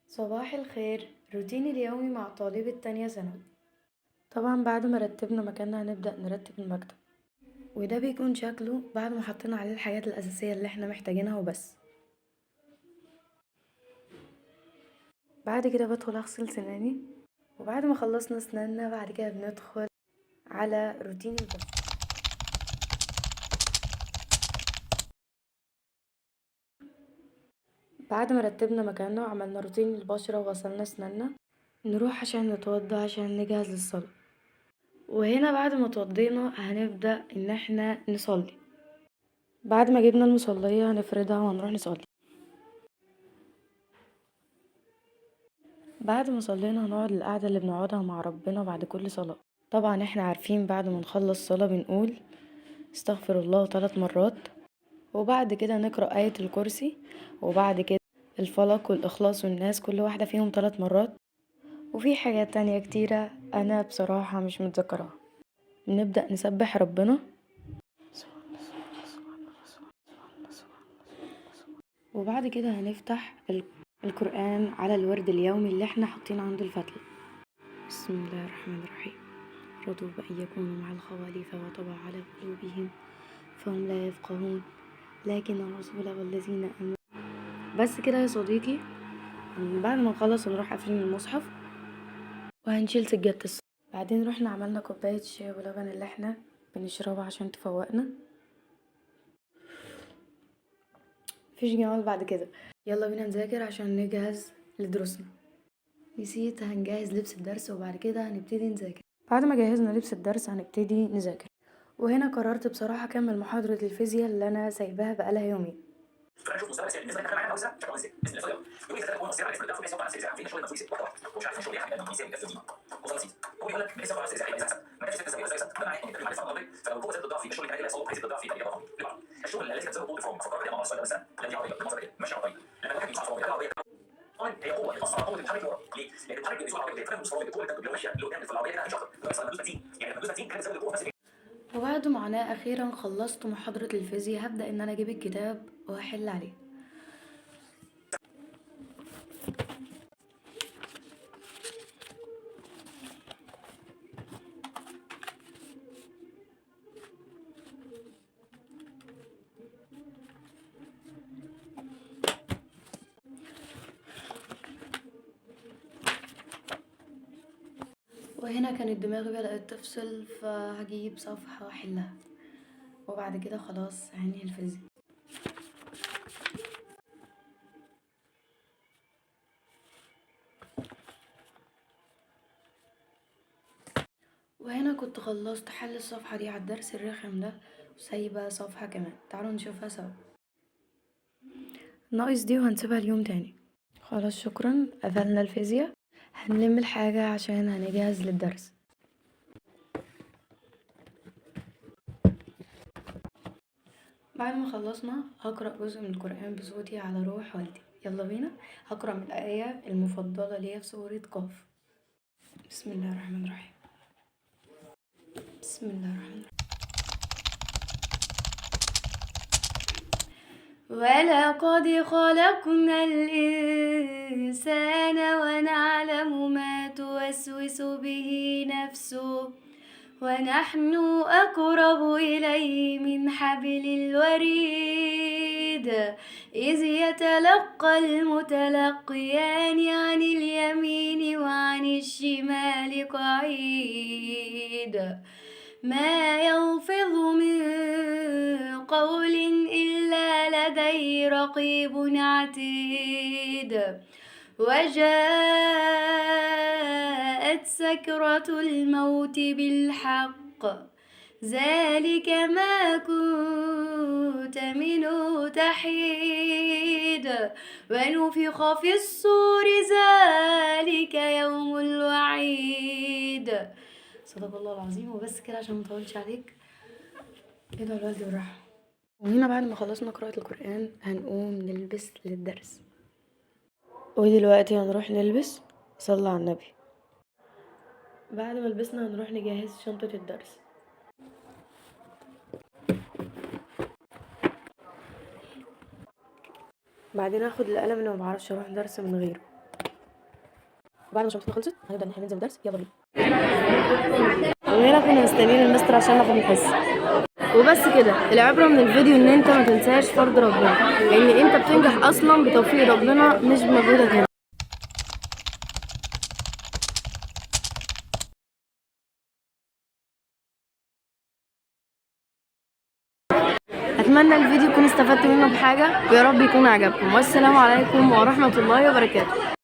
صباح الخير. روتيني اليومي مع طالبة تانية ثانوي. طبعا بعد ما رتبنا مكاننا هنبدأ نرتب المكتب، وده بيكون شكله بعد ما حطينا عليه الحاجات الأساسية اللي احنا محتاجينها وبس. بعد كده بدخل أغسل سناني، وبعد ما خلصنا سناننا بعد كده بندخل على روتين البشرة. بعد ما رتبنا مكاننا وعملنا روتين البشرة وغسلنا سناننا نروح عشان نتوضى عشان نجهز للصلاة. وهنا بعد ما اتوضينا هنبدأ ان احنا نصلي. بعد ما جبنا المصلية هنفردها وهنروح نصلي. بعد ما صلينا هنقعد القعدة اللي بنقعدها مع ربنا بعد كل صلاة. طبعا احنا عارفين بعد ما نخلص صلاة بنقول استغفر الله 3 مرات، وبعد كده نقرأ آية الكرسي، وبعد كده الفلق والإخلاص والناس كل واحدة فيهم 3 مرات. وفي حاجات تانية كتيرة أنا بصراحة مش متذكراها. نبدأ نسبح ربنا، وبعد كده هنفتح القرآن على الورد اليومي اللي احنا حاطين عنده الفتلة. بسم الله الرحمن الرحيم. رضوا بأن يكونوا مع الخوالف وطبع على قلوبهم فهم لا يفقهون لكن الرسول والذين آمنوا. بس كده يا صديقي. بعد ما نخلص نروح قافلين المصحف وهنشيل سجادة الصلاة. بعدين رحنا عملنا كوباية شاي ولبن اللي احنا بنشربها عشان تفوقنا. مفيش جمال بعد كده. يلا بينا نذاكر عشان نجهز لدروسنا. نسيت، هنجهز لبس الدرس وبعد كده هنبتدي نذاكر. بعد ما جهزنا لبس الدرس هنبتدي نذاكر. وهنا قررت بصراحة أكمل محاضرة الفيزياء اللي أنا سايباها بقالها يومين. تعالى نشوف مستوى الاسئله بالنسبه لنا معانا عاوزه شكله ازاي بسم الله يقول لك ثلاثه جمل مصيره على اسم الدفع بيساوي على سيزا عارفين شغل الدفع واحده واحده ومش عارفين شغل ايه حاجه بيساوي الدفع دي وصل بسيط. هو بيقول لك بيساوي على سيزا هيبقى احسن ما كانش تساوي ازاي ده معناه ان بيتكلم عن الفرق النظري. فلو هو زاد الضعف الشغل اللي هيحصل هيزيد الضعف في طريقه اخرى لبعض الشغل اللي لازم تزود طول الفورم فكر كده مع السؤال مثلا الذي عربيه بالمنظر ماشي عربيه لما الواحد بيصحى في العربيه هي قوه بتاثر على قوه التحرك لورا ليه؟ لان التحرك بيسوق العربيه بتتفهم مستوى القوه اللي كانت ماشيه لقدام في العربيه كده مش اكتر فبيحصل مدوس بنزين يعني مدوس بنزين كان بيزود القوه بس. وبعد معاناة أخيرا خلصت محاضرة الفيزياء. هبدأ إن أنا أجيب الكتاب وأحل عليه. وهنا كانت دماغي بدأت تفصل فهجيب صفحة وأحلها، وبعد كده خلاص هنهي الفيزياء. وهنا كنت خلصت حل الصفحة دي على الدرس الرخم ده وسايبة صفحة كمان. تعالوا نشوفها سوا. ناقص دي وهنسيبها اليوم تاني. خلاص شكرا، قفلنا الفيزياء. هنلم الحاجة عشان هنجهز للدرس. بعد ما خلصنا هقرأ جزء من القرآن بصوتي على روح والدي. يلا بينا. هقرأ من الآية المفضلة ليا في سورة قاف. بسم الله الرحمن الرحيم. بسم الله الرحمن الرحيم. ولقد خلقنا الإنسان ونعلم ما توسوس به نفسه ونحن أقرب إليه من حبل الوريد إذ يتلقى المتلقيان عن اليمين وعن الشمال قعيد ما يلفظ من قول إلا لديه رقيب عتيد وجاءت سكرة الموت بالحق ذلك ما كنت منه تحيد ونفخ في الصور ذلك يوم الوعيد. صدق الله العظيم. وبس كده عشان مطولش عليك. ادعوا الوالد بالراحة. وهنا بعد ما خلصنا قراءة القرآن هنقوم نلبس للدرس. ودلوقتي هنروح نلبس. صلى على النبي. بعد ما لبسنا هنروح نجهز شنطة الدرس. بعدين هاخد القلم اللي مبعرفش اروح درس من غيره. وبعد ما شنطتنا خلصت هنبدا ان احنا ننزل درس. يلا بينا. وهنا كنا مستنيين المستر عشان ناخد الحصه. وبس كده. العبره من الفيديو ان انت ما تنساش فرض ربنا، لان انت بتنجح اصلا بتوفيق ربنا مش بمجهودك انت. اتمنى الفيديو يكون استفدت منه بحاجه، ويا رب يكون عجبكم، والسلام عليكم ورحمه الله وبركاته.